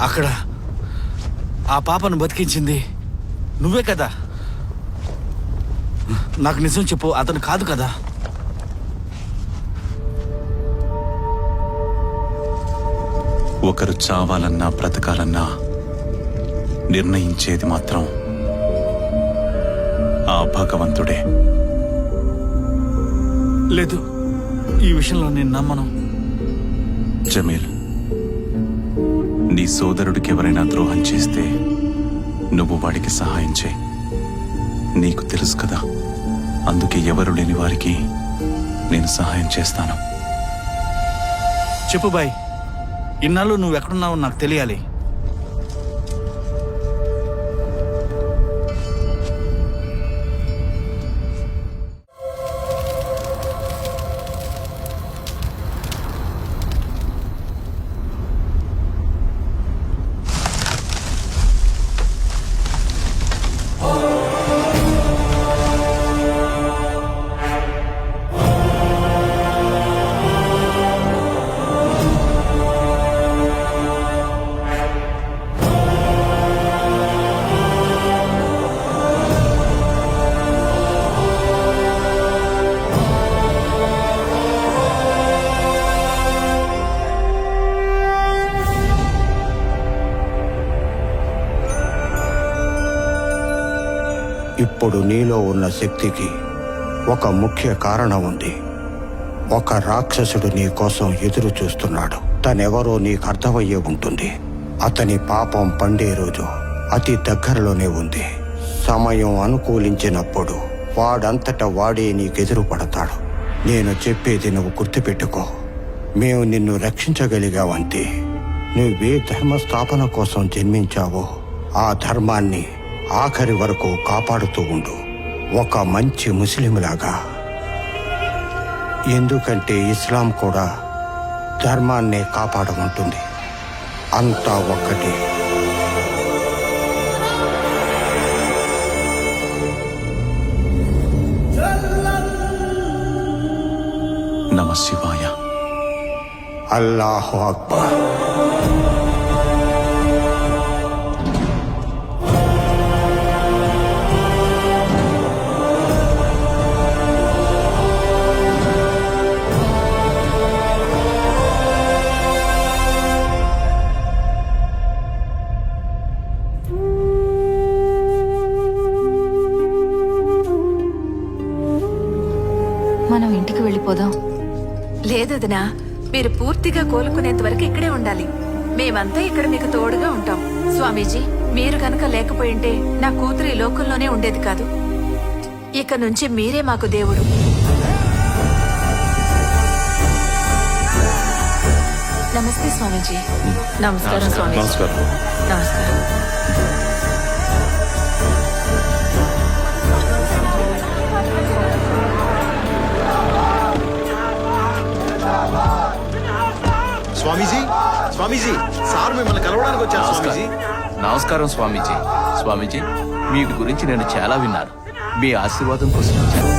అక్కడ ఆ పాపను బతికించింది నువ్వే కదా? నాకు నిజం చెప్పు, అతను కాదు కదా? ఒకరు చావాలన్నా బ్రతకాలన్నా నిర్ణయించేది మాత్రం ఆ భగవంతుడే. లేదు, ఈ విషయంలో నేను నమ్మను. జమీల్, నీ సోదరుడికి ఎవరైనా ద్రోహం చేస్తే నువ్వు వాడికి సహాయం చేయి. నీకు తెలుసు కదా, అందుకే ఎవరు లేని వారికి నేను సహాయం చేస్తాను. చెప్పు బాయ్, ఇన్నాళ్ళు నువ్వు ఎక్కడున్నావో నాకు తెలియాలి. ఇప్పుడు నీలో ఉన్న శక్తికి ఒక ముఖ్య కారణం ఉంది. ఒక రాక్షసుడు నీ కోసం ఎదురు చూస్తున్నాడు. తనెవరో నీకు అర్థమయ్యే ఉంటుంది. అతని పాపం పండే రోజు అతి దగ్గరలోనే ఉంది. సమయం అనుకూలించినప్పుడు వాడంతట వాడే నీకెదురు పడతాడు. నేను చెప్పేది నువ్వు గుర్తుపెట్టుకో. మేము నిన్ను రక్షించగలిగావంతే. నువ్వే ధర్మస్థాపన కోసం జన్మించావో ఆ ధర్మాన్ని ఆఖరి వరకు కాపాడుతూ ఉండు, ఒక మంచి ముస్లింలాగా. ఎందుకంటే ఇస్లాం కూడా ధర్మాన్నే కాపాడమంటుంది. అంతా ఒక్కటే. నమః శివాయ. అల్లాహు అక్బర్. మనం ఇంటికి వెళ్ళిపోదాం. లేదదినా, మీరు పూర్తిగా కోలుకునేంత వరకు ఇక్కడే ఉండాలి. మేమంతా ఇక్కడ మీకు తోడుగా ఉంటాం. స్వామీజీ, మీరు కనుక లేకపోయింటే నా కూతురు ఈ లోకంలోనే ఉండేది కాదు. ఇక నుంచి మీరే మాకు దేవుడు. నమస్తే స్వామీజీ. నమస్కారం స్వామీజీ. నమస్కారం. స్వామీజీ, స్వామీజీ, సార్ మిమ్మల్ని కలవడానికి వచ్చారు. స్వామీజీ నమస్కారం. స్వామీజీ, స్వామీజీ, మీ గురించి నేను చాలా విన్నాను. మీ ఆశీర్వాదం కోసం వచ్చాను.